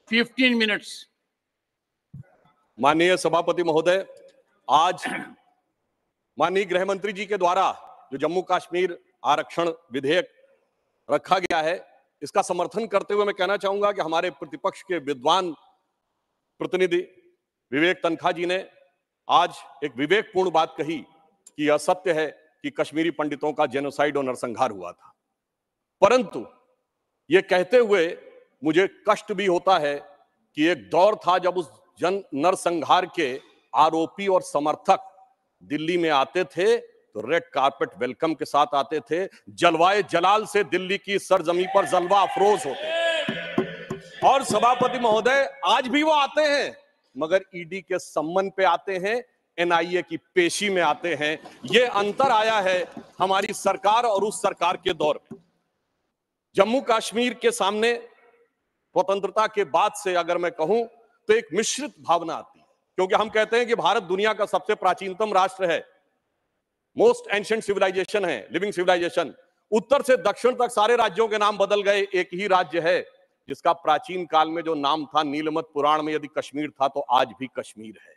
15 minutes. माननीय सभापति महोदय, आज माननीय गृह मंत्री जी के द्वारा जो जम्मू कश्मीर आरक्षण विधेयक रखा गया है, इसका समर्थन करते हुए मैं कहना चाहूंगा कि हमारे प्रतिपक्ष के विद्वान प्रतिनिधि विवेक तनखा जी ने आज एक विवेकपूर्ण बात कही कि यह सत्य है कि कश्मीरी पंडितों का जेनोसाइड और नरसंहार हुआ था। परंतु यह कहते हुए मुझे कष्ट भी होता है कि एक दौर था जब उस नरसंहार के आरोपी और समर्थक दिल्ली में आते थे तो रेड कार्पेट वेलकम के साथ आते थे, जलवाए जलाल से दिल्ली की सरजमी पर जलवा अफरोज होते थे। और सभापति महोदय, आज भी वो आते हैं, मगर ईडी के सम्मन पे आते हैं, एनआईए की पेशी में आते हैं। ये अंतर आया है हमारी सरकार और उस सरकार के दौर में। जम्मू कश्मीर के सामने स्वतंत्रता के बाद से अगर मैं कहूं तो एक मिश्रित भावना आती है, क्योंकि हम कहते हैं कि भारत दुनिया का सबसे प्राचीनतम राष्ट्र है, मोस्ट एंशिएंट सिविलाइजेशन है, लिविंग सिविलाइजेशन। उत्तर से दक्षिण तक सारे राज्यों के नाम बदल गए, एक ही राज्य है जिसका प्राचीन काल में जो नाम था, नीलमत पुराण में यदि कश्मीर था तो आज भी कश्मीर है।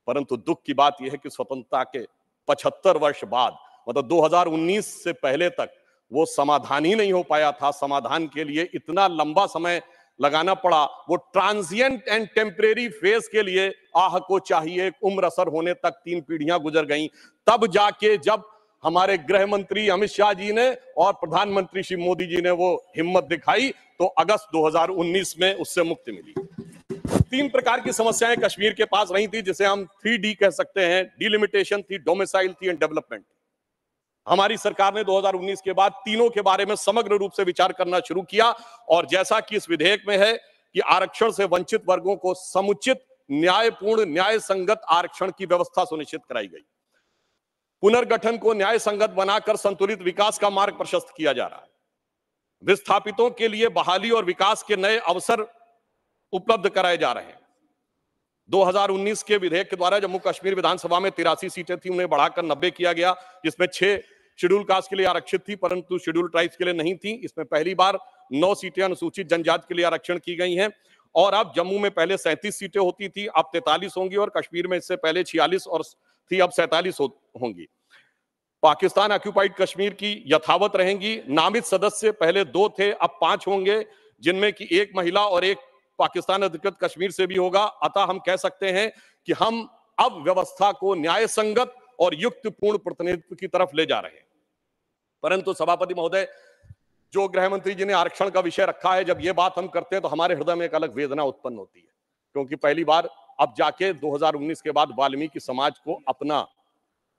परंतु दुख की बात यह है कि स्वतंत्रता के 75 वर्ष बाद, मतलब 2019 से पहले तक वो समाधान ही नहीं हो पाया था। समाधान के लिए इतना लंबा समय लगाना पड़ा। वो ट्रांजिएंट एंड टेम्परेरी फेज के लिए आह को चाहिए उम्र असर होने तक 3 पीढ़ियां गुजर गईं। तब जाके जब हमारे गृह मंत्री अमित शाह जी ने और प्रधानमंत्री श्री मोदी जी ने वो हिम्मत दिखाई तो अगस्त 2019 में उससे मुक्ति मिली। 3 प्रकार की समस्याएं कश्मीर के पास रही थी, जिसे हम 3D कह सकते हैं। डिलिमिटेशन थी, डोमिसाइल थी एंड डेवलपमेंट। हमारी सरकार ने 2019 के बाद तीनों के बारे में समग्र रूप से विचार करना शुरू किया, और जैसा कि इस विधेयक में है कि आरक्षण से वंचित वर्गों को समुचित, न्यायपूर्ण, न्याय संगत आरक्षण की व्यवस्था सुनिश्चित कराई गई। पुनर्गठन को न्याय संगत बनाकर संतुलित विकास का मार्ग प्रशस्त किया जा रहा है। विस्थापितों के लिए बहाली और विकास के नए अवसर उपलब्ध कराए जा रहे हैं। 2019 के विधेयक के द्वारा जम्मू कश्मीर विधानसभा में 83 सीटें थी, उन्हें बढ़ाकर 90 किया गया, जिसमें 6 शेड्यूल कास्ट के लिए आरक्षित थी, परंतु शेड्यूल ट्राइब्स के लिए नहीं थी। इसमें पहली बार 9 सीटें अनुसूचित जनजाति के लिए आरक्षण की गई हैं। और अब जम्मू में पहले 37 सीटें होती थी, अब 43 होंगी, और कश्मीर में इससे पहले 46 और थी, अब 47 होंगी। पाकिस्तान ऑक्युपाइड कश्मीर की यथावत रहेंगी। नामित सदस्य पहले 2 थे, अब 5 होंगे, जिनमें की 1 महिला और 1 पाकिस्तान अधिकृत कश्मीर से भी होगा। अतः हम कह सकते हैं कि हम अब व्यवस्था को न्याय संगत और युक्तपूर्ण प्रतिनिधित्व की तरफ ले जा रहे हैं। परंतु सभापति महोदय, जो गृह मंत्री जी ने आरक्षण का विषय रखा है, जब ये बात हम करते हैं तो हमारे हृदय में एक अलग वेदना उत्पन्न होती है, क्योंकि पहली बार अब जाके 2019 के बाद वाल्मीकि समाज को अपना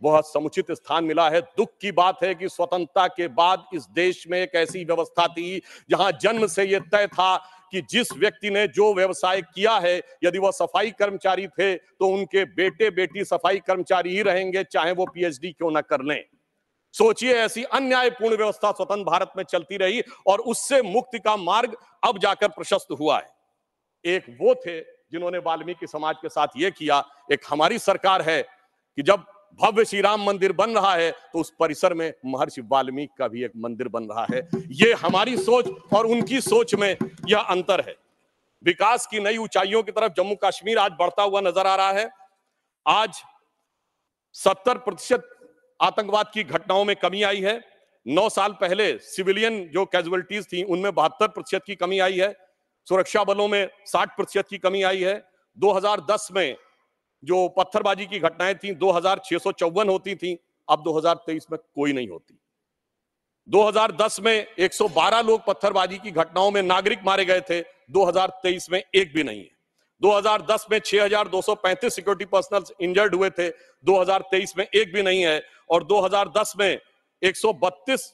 वह समुचित स्थान मिला है। दुख की बात है कि स्वतंत्रता के बाद इस देश में एक ऐसी व्यवस्था थी जहां जन्म से यह तय था कि जिस व्यक्ति ने जो व्यवसाय किया है, यदि वह सफाई कर्मचारी थे तो उनके बेटे बेटी सफाई कर्मचारी ही रहेंगे, चाहे वो पीएचडी क्यों ना कर लें। सोचिए, ऐसी अन्यायपूर्ण व्यवस्था स्वतंत्र भारत में चलती रही और उससे मुक्ति का मार्ग अब जाकर प्रशस्त हुआ है। एक वो थे जिन्होंने वाल्मीकि समाज के साथ ये किया। एक हमारी सरकार है कि जब भव्य श्री राम मंदिर बन रहा है तो उस परिसर में महर्षि वाल्मीकि का भी एक मंदिर बन रहा है। ये हमारी सोच और उनकी सोच में यह अंतर है। विकास की नई ऊंचाइयों की तरफ जम्मू कश्मीर आज बढ़ता हुआ नजर आ रहा है। आज 70% आतंकवाद की घटनाओं में कमी आई है। 9 साल पहले सिविलियन जो कैजुअलिटीज थी उनमें 72% की कमी आई है। सुरक्षा बलों में 60% की कमी आई है। 2010 में जो पत्थरबाजी की घटनाएं थी 2654 होती थी, अब 2023 में कोई नहीं होती। 2010 में 112 लोग पत्थरबाजी की घटनाओं में नागरिक मारे गए थे, 2023 में एक भी नहीं है। 2010 में 6235 सिक्योरिटी पर्सनल इंजर्ड हुए थे, 2023 में एक भी नहीं है। और 2010 में 132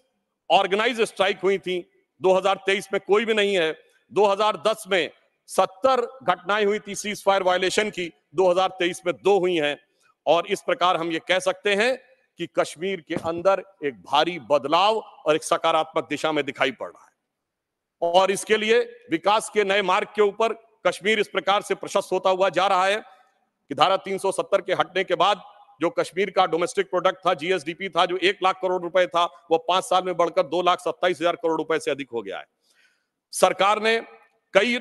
ऑर्गेनाइज स्ट्राइक हुई थी, 2023 में कोई भी नहीं है। 2010 में 70 घटनाएं हुई थी सीज फायर वायलेशन की, 2023 में 2 हुई हैं। और इस प्रकार हम ये कह सकते हैं कि कश्मीर के अंदर एक भारी बदलाव और एक सकारात्मक दिशा में दिखाई पड़ रहा है। और इसके लिए विकास के नए मार्ग के ऊपर कश्मीर इस प्रकार से प्रशस्त होता हुआ जा रहा है कि धारा 370 के हटने के बाद जो कश्मीर का डोमेस्टिक प्रोडक्ट था, जीएसडीपी था, जो 1 लाख करोड़ रुपए था, वो 5 साल में बढ़कर 2,27,000 करोड़ रुपए से अधिक हो गया है। सरकार ने कई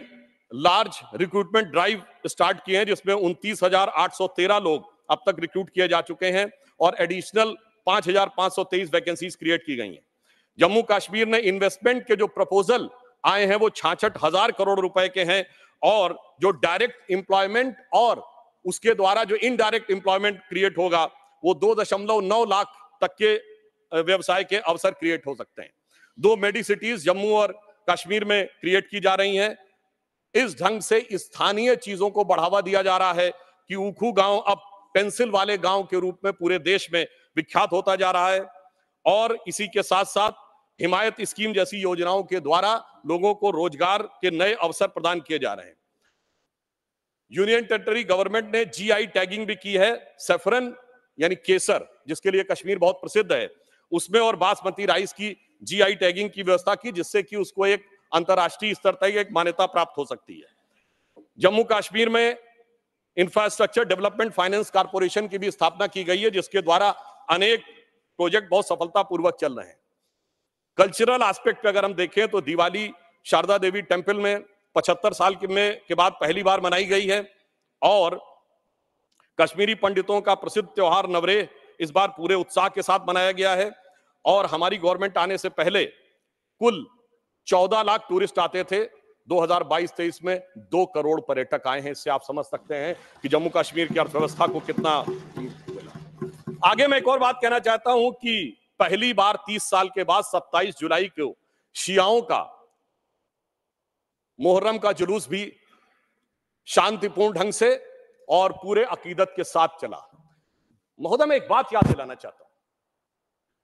लार्ज रिक्रूटमेंट ड्राइव स्टार्ट किए हैं, जिसमें 29,813 लोग अब तक रिक्रूट किए जा चुके हैं और एडिशनल 5,523 वैकेंसीज क्रिएट की गई हैं। जम्मू कश्मीर ने इन्वेस्टमेंट के जो प्रपोजल आए हैं वो 66,000 करोड़ रुपए के हैं और जो डायरेक्ट एम्प्लॉयमेंट और उसके द्वारा जो इनडायरेक्ट एम्प्लॉयमेंट क्रिएट होगा वो 2.9 लाख तक के व्यवसाय के अवसर क्रिएट हो सकते हैं। 2 मेडी सिटीज जम्मू और कश्मीर में क्रिएट की जा रही हैं। इस ढंग से स्थानीय चीजों को बढ़ावा दिया जा रहा है कि ऊखू गांव अब पेंसिल वाले गांव के रूप में पूरे देश में विख्यात होता जा रहा है और इसी के साथ साथ हिमायत स्कीम जैसी योजनाओं के द्वारा लोगों को रोजगार के नए अवसर प्रदान किए जा रहे हैं। यूनियन टेरिटरी गवर्नमेंट ने जीआई टैगिंग भी की है। सैफरन यानी केसर, जिसके लिए कश्मीर बहुत प्रसिद्ध है, उसमें और बासमती राइस की जीआई टैगिंग की व्यवस्था की, जिससे कि उसको एक अंतरराष्ट्रीय स्तर तक एक मान्यता प्राप्त हो सकती है। जम्मू कश्मीर में इंफ्रास्ट्रक्चर डेवलपमेंट फाइनेंस कॉर्पोरेशन की भी स्थापना की गई है, जिसके द्वारा अनेक प्रोजेक्ट बहुत सफलतापूर्वक चल रहे हैं। कल्चरल एस्पेक्ट पे अगर हम देखें तो दिवाली शारदा देवी टेंपल में 75 साल के बाद पहली बार मनाई गई है और कश्मीरी पंडितों का प्रसिद्ध त्योहार नवरेह इस बार पूरे उत्साह के साथ मनाया गया है और हमारी गवर्नमेंट आने से पहले कुल 14 लाख टूरिस्ट आते थे। 2022-23 में 2 करोड़ पर्यटक आए हैं। इससे आप समझ सकते हैं कि जम्मू कश्मीर की अर्थव्यवस्था को कितना। आगे मैं एक और बात कहना चाहता हूं कि पहली बार 30 साल के बाद 27 जुलाई को शियाओं का मुहर्रम का जुलूस भी शांतिपूर्ण ढंग से और पूरे अकीदत के साथ चला। महोदय, मैं एक बात याद दिलाना चाहता हूं।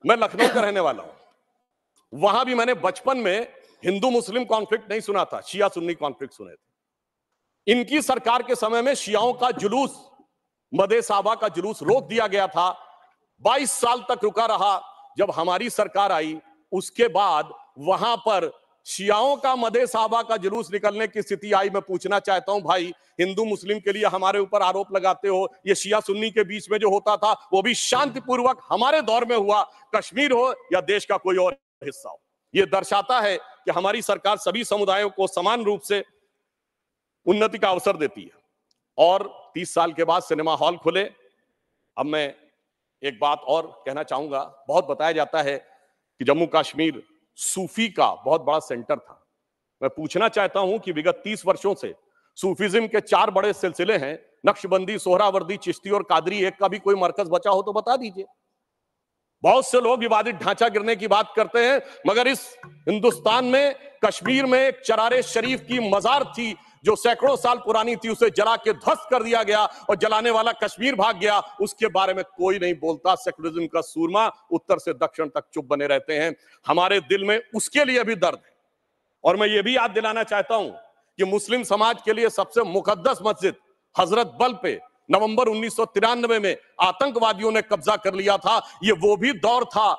मैं लखनऊ का रहने वाला हूं। वहां भी मैंने बचपन में हिंदू मुस्लिम कॉन्फ्लिक्ट नहीं सुना था, शिया सुन्नी कॉन्फ्लिक्ट सुने थे। इनकी सरकार के समय में शियाओं का जुलूस, मदे साहबा का जुलूस रोक दिया गया था। 22 साल तक रुका रहा। जब हमारी सरकार आई उसके बाद वहां पर शियाओं का मदे साहबा का जुलूस निकलने की स्थिति आई। मैं पूछना चाहता हूं, भाई हिंदू मुस्लिम के लिए हमारे ऊपर आरोप लगाते हो, ये शिया सुन्नी के बीच में जो होता था वो भी शांतिपूर्वक हमारे दौर में हुआ, कश्मीर हो या देश का कोई और हिस्सा हो। यह दर्शाता है कि हमारी सरकार सभी समुदायों को समान रूप से उन्नति का अवसर देती है। और 30 साल के बाद सिनेमा हॉल खुले। अब मैं एक बात और कहना चाहूंगा। बहुत बताया जाता है कि जम्मू कश्मीर सूफी का बहुत बड़ा सेंटर था। मैं पूछना चाहता हूं कि विगत 30 वर्षों से सूफीज्म के 4 बड़े सिलसिले हैं, नक्शबंदी, सोहरावर्दी, चिश्ती और कादरी। एक का भी कोई मरकज बचा हो तो बता दीजिए। बहुत से लोग विवादित ढांचा गिरने की बात करते हैं, मगर इस हिंदुस्तान में कश्मीर में एक चरारे शरीफ की मजार थी जो सैकड़ों साल पुरानी थी, उसे जला के ध्वस्त कर दिया गया और जलाने वाला कश्मीर भाग गया। उसके बारे में कोई नहीं बोलता। सेकुलरिज्म का सूरमा उत्तर से दक्षिण तक चुप बने रहते हैं। हमारे दिल में उसके लिए भी दर्द है। और मैं ये भी याद दिलाना चाहता हूं कि मुस्लिम समाज के लिए सबसे मुकद्दस मस्जिद हजरत बल पे नवंबर 1993 में आतंकवादियों ने कब्जा कर लिया था। ये वो भी दौर था,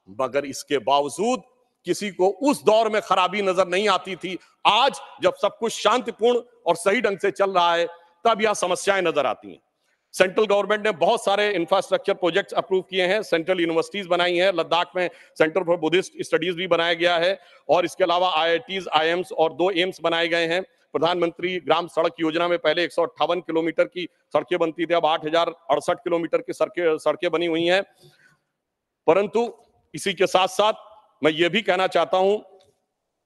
मगर इसके बावजूद किसी को उस दौर में खराबी नजर नहीं आती थी। आज जब सब कुछ शांतिपूर्ण और सही ढंग से चल रहा है तब यह समस्याएं नजर आती हैं। सेंट्रल गवर्नमेंट ने बहुत सारे इंफ्रास्ट्रक्चर प्रोजेक्ट्स अप्रूव किए हैं, सेंट्रल यूनिवर्सिटीज बनाई हैं। लद्दाख में सेंटर फॉर बुद्धिस्ट स्टडीज भी बनाया गया है और इसके अलावा IITs, IIMs और 2 एम्स बनाए गए हैं। प्रधानमंत्री ग्राम सड़क योजना में पहले 158 किलोमीटर की सड़कें बनती थी, अब 8,068 किलोमीटर की सड़कें बनी हुई हैं। परंतु इसी के साथ साथ मैं ये भी कहना चाहता हूं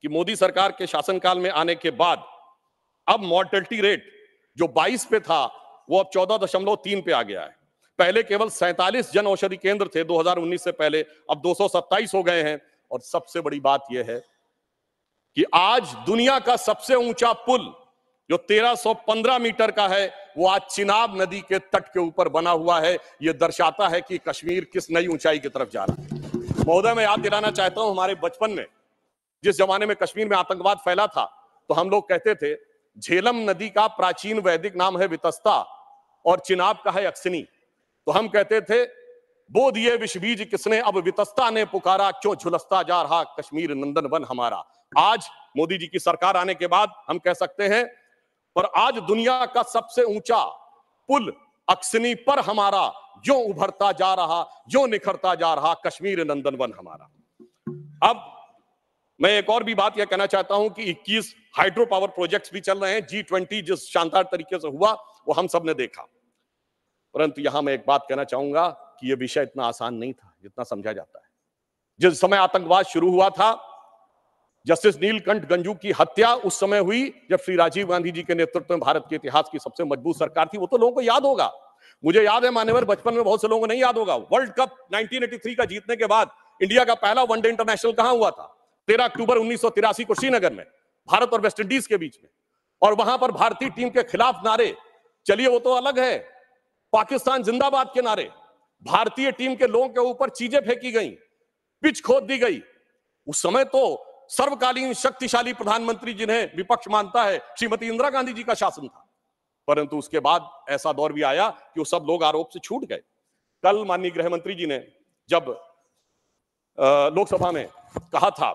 कि मोदी सरकार के शासनकाल में आने के बाद अब मॉर्टेलिटी रेट जो 22 पे था वो अब 14.3 पे आ गया है। पहले केवल 47 जन औषधि केंद्र थे 2019 से पहले, अब 227 हो गए हैं। और सबसे बड़ी बात यह है कि आज दुनिया का सबसे ऊंचा पुल जो 1315 मीटर का है वो आज चिनाब नदी के तट के ऊपर बना हुआ है। यह दर्शाता है कि कश्मीर किस नई ऊंचाई की तरफ जा रहा है। महोदय, मैं याद दिलाना चाहता हूं, हमारे बचपन में जिस जमाने में कश्मीर में आतंकवाद फैला था तो हम लोग कहते थे झेलम नदी का प्राचीन वैदिक नाम है वितस्ता और चिनाब का है अक्सनी। तो हम कहते थे बो दिए विष बीज किसने, अब वितस्ता ने पुकारा, क्यों झुलसता जा रहा कश्मीर नंदन वन हमारा। आज मोदी जी की सरकार आने के बाद हम कह सकते हैं, पर आज दुनिया का सबसे ऊंचा पुल अक्सनी पर हमारा जो उभरता जा रहा, जो निखरता जा रहा कश्मीर नंदन वन हमारा। अब मैं एक और भी बात यह कहना चाहता हूं कि 21 हाइड्रो पावर प्रोजेक्ट्स भी चल रहे हैं। G20 जिस शानदार तरीके से हुआ वो हम सब ने देखा, परंतु यहां मैं एक बात कहना चाहूंगा कि यह विषय इतना आसान नहीं था जितना समझा जाता है। जिस समय आतंकवाद शुरू हुआ था, जस्टिस नीलकंठ गंजू की हत्या उस समय हुई जब श्री राजीव गांधी जी के नेतृत्व में भारत के इतिहास की सबसे मजबूत सरकार थी। वो तो लोगों को याद होगा, मुझे याद है मान्यवर, बचपन में बहुत से लोगों को नहीं याद होगा। वर्ल्ड कप 1983 का जीतने के बाद इंडिया का पहला वनडे इंटरनेशनल कहां हुआ था? 13 अक्टूबर 1983 को श्रीनगर में, भारत और वेस्ट इंडीज के बीच में। और वहां पर भारतीय टीम के खिलाफ नारे, चलिए वो तो अलग है, पाकिस्तान जिंदाबाद के नारे, भारतीय टीम के लोगों के ऊपर चीजें फेंकी गई, पिच खोद दी गई। उस समय तो सर्वकालीन शक्तिशाली प्रधानमंत्री जिन्हें विपक्ष मानता है, श्रीमती इंदिरा गांधी जी का शासन था। परंतु उसके बाद ऐसा दौर भी आया कि वो सब लोग आरोप से छूट गए। कल माननीय गृह मंत्री जी ने जब लोकसभा में कहा था,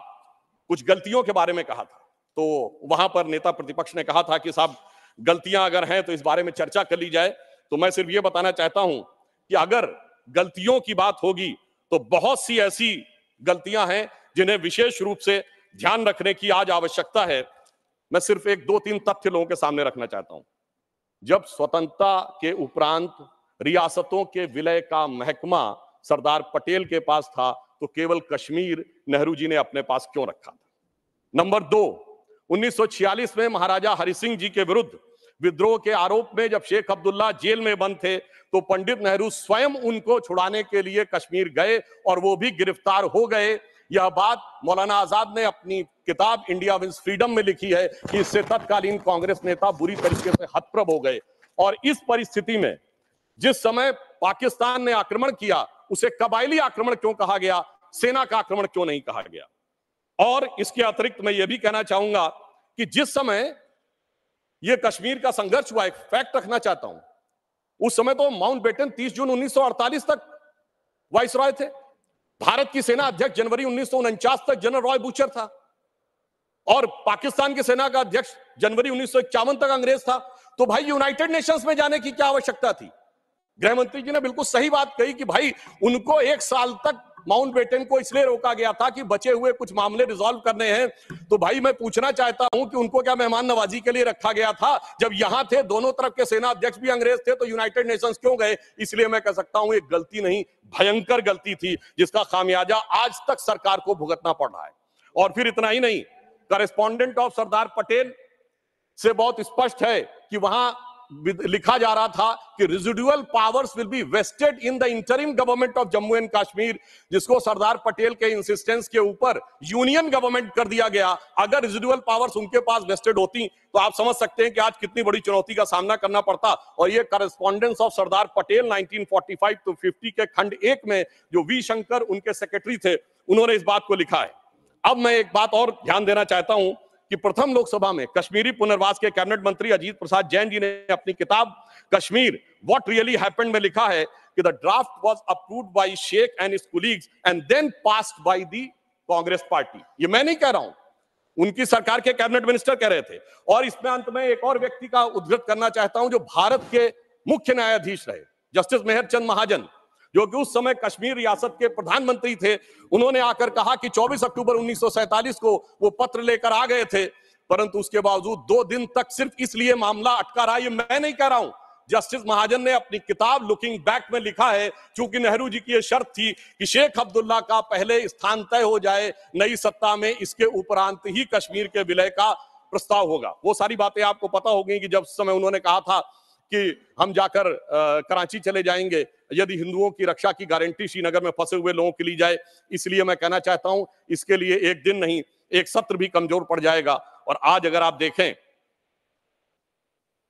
कुछ गलतियों के बारे में कहा था, तो वहां पर नेता प्रतिपक्ष ने कहा था कि साहब गलतियां अगर हैं तो इस बारे में चर्चा कर ली जाए। तो मैं सिर्फ ये बताना चाहता हूं कि अगर गलतियों की बात होगी तो बहुत सी ऐसी गलतियां हैं जिन्हें विशेष रूप से ध्यान रखने की आज आवश्यकता है। मैं सिर्फ एक दो तीन तथ्य लोगों के सामने रखना चाहता हूं। जब स्वतंत्रता के उपरांत रियासतों के विलय का महकमा सरदार पटेल के पास था, तो केवल कश्मीर नेहरू जी ने अपने पास क्यों रखा था? नंबर 2, 1946 में महाराजा हरि सिंह जी के विरुद्ध विद्रोह के आरोप में जब शेख अब्दुल्ला जेल में बंद थे, तो पंडित नेहरू स्वयं उनको छुड़ाने के लिए कश्मीर गए और वो भी गिरफ्तार हो गए। यह बात मौलाना आजाद ने अपनी किताब इंडिया विंस फ्रीडम में लिखी है कि इससे तत्कालीन कांग्रेस नेता बुरी तरीके से हतप्रभ हो गए। और इस परिस्थिति में जिस समय पाकिस्तान ने आक्रमण किया, उसे कबायली आक्रमण क्यों कहा गया, सेना का आक्रमण क्यों नहीं कहा गया? और इसके अतिरिक्त मैं यह भी कहना चाहूंगा कि जिस समय यह कश्मीर का संघर्ष हुआ, एक फैक्ट रखना चाहता हूं, उस समय तो माउंटबेटन 30 जून 1948 तक वाइसरॉय थे। भारत की सेना अध्यक्ष जनवरी 1949 तक जनरल रॉय बूचर था और पाकिस्तान की सेना का अध्यक्ष जनवरी 1951 तक अंग्रेज था। तो भाई यूनाइटेड नेशंस में जाने की क्या आवश्यकता थी? गृह मंत्री जी ने बिल्कुल सही बात कही कि भाई उनको 1 साल तक माउंटबेटन को इसलिए रोका गया था कि बचे हुए कुछ मामले रिजॉल्व करने हैं। तो भाई मैं पूछना चाहता हूं कि उनको क्या मेहमान नवाजी के लिए रखा गया था? जब यहां थे, दोनों तरफ के सेना अध्यक्ष भी अंग्रेज थे, तो यूनाइटेड नेशंस क्यों गए? इसलिए मैं कह सकता हूं एक गलती नहीं, भयंकर गलती थी, जिसका खामियाजा आज तक सरकार को भुगतना पड़ रहा है। और फिर इतना ही नहीं, करेस्पॉन्डेंट ऑफ सरदार पटेल से बहुत स्पष्ट है कि वहां लिखा जा रहा था कि residual powers will be vested in the interim government of Jammu and Kashmir, जिसको सरदार पटेल के इंसिस्टेंस के ऊपर यूनियन गवर्नमेंट कर दिया गया। अगर रेजिडुअल पावर्स उनके पास वेस्टेड होती तो आप समझ सकते हैं कि आज कितनी बड़ी चुनौती का सामना करना पड़ता। और ये correspondence of Sardar Patel 1945 to 50 के खंड 1 में जो वी शंकर उनके सेक्रेटरी थे, उन्होंने इस बात को लिखा है। अब मैं एक बात और ध्यान देना चाहता हूं कि प्रथम लोकसभा में कश्मीरी पुनर्वास के कैबिनेट मंत्री अजीत प्रसाद जैन जी ने अपनी किताब कश्मीर व्हाट रियली हैपेंड में लिखा है कि the draft was approved by Sheikh and his colleagues and then passed by the Congress party. ये मैं नहीं कह रहा हूं, उनकी सरकार के कैबिनेट मिनिस्टर कह रहे थे। और इसमें अंत में एक और व्यक्ति का उद्धृत करना चाहता हूं जो भारत के मुख्य न्यायाधीश रहे, जस्टिस मेहरचंद महाजन, जो कि उस समय कश्मीर रियासत के प्रधानमंत्री थे। उन्होंने आकर कहा कि 24 अक्टूबर 1947 को वो पत्र लेकर आ गए थे, परंतु उसके बावजूद 2 दिन तक सिर्फ इसलिए मामला अटका रहा। ये मैं नहीं कह रहा हूं, जस्टिस महाजन ने अपनी किताब लुकिंग बैक में लिखा है, क्योंकि नेहरू जी की यह शर्त थी कि शेख अब्दुल्ला का पहले स्थान तय हो जाए नई सत्ता में, इसके उपरांत ही कश्मीर के विलय का प्रस्ताव होगा। वो सारी बातें आपको पता होगी कि जब समय उन्होंने कहा था कि हम जाकर कराची चले जाएंगे यदि हिंदुओं की रक्षा की गारंटी श्रीनगर में फंसे हुए लोगों की ली जाए। इसलिए मैं कहना चाहता हूं इसके लिए एक दिन नहीं, एक सत्र भी कमजोर पड़ जाएगा। और आज अगर आप देखें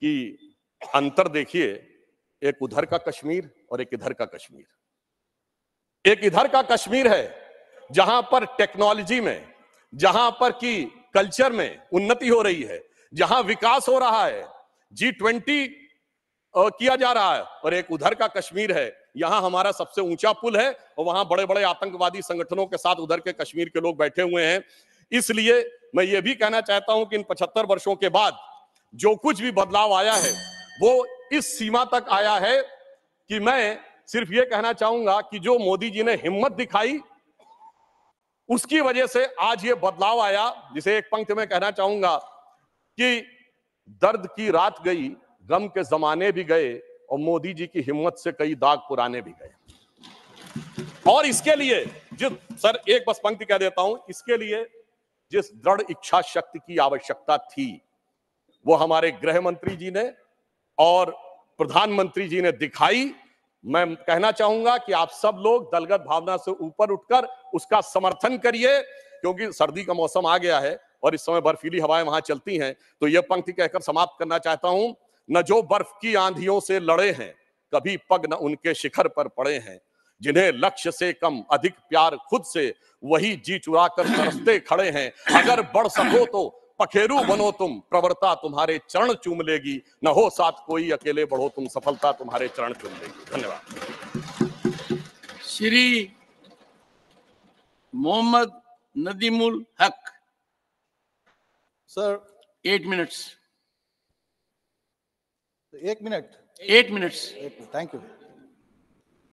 कि अंतर देखिए, एक उधर का कश्मीर और एक इधर का कश्मीर। एक इधर का कश्मीर है जहां पर टेक्नोलॉजी में, जहां पर की कल्चर में उन्नति हो रही है, जहां विकास हो रहा है, G20 किया जा रहा है। और एक उधर का कश्मीर है, यहां हमारा सबसे ऊंचा पुल है और वहां बड़े बड़े आतंकवादी संगठनों के साथ उधर के कश्मीर के लोग बैठे हुए हैं। इसलिए मैं ये भी कहना चाहता हूं कि इन 75 वर्षों के बाद जो कुछ भी बदलाव आया है वो इस सीमा तक आया है कि मैं सिर्फ ये कहना चाहूंगा कि जो मोदी जी ने हिम्मत दिखाई उसकी वजह से आज ये बदलाव आया, जिसे एक पंक्ति में कहना चाहूंगा कि दर्द की रात गई, गम के जमाने भी गए, और मोदी जी की हिम्मत से कई दाग पुराने भी गए। और इसके लिए सर एक बस पंक्ति कह देता हूं, इसके लिए जिस दृढ़ इच्छा शक्ति की आवश्यकता थी वो हमारे गृह मंत्री जी ने और प्रधानमंत्री जी ने दिखाई। मैं कहना चाहूंगा कि आप सब लोग दलगत भावना से ऊपर उठकर उसका समर्थन करिए, क्योंकि सर्दी का मौसम आ गया है और इस समय बर्फीली हवाएं वहां चलती हैं। तो यह पंक्ति कहकर समाप्त करना चाहता हूं, न जो बर्फ की आंधियों से लड़े हैं, कभी पग न उनके शिखर पर पड़े हैं, जिन्हें लक्ष्य से कम अधिक प्यार खुद से, वही जी चुरा कर तरसते खड़े हैं। अगर बढ़ सको तो पखेरु बनो तुम, प्रवरता तुम्हारे चरण चूम लेगी, न हो साथ कोई अकेले बढ़ो तुम, सफलता तुम्हारे चरण चूम लेगी। धन्यवाद। श्री मोहम्मद नदीमुल हक sir 8 minutes. 1 minute. 8 minutes. Thank you.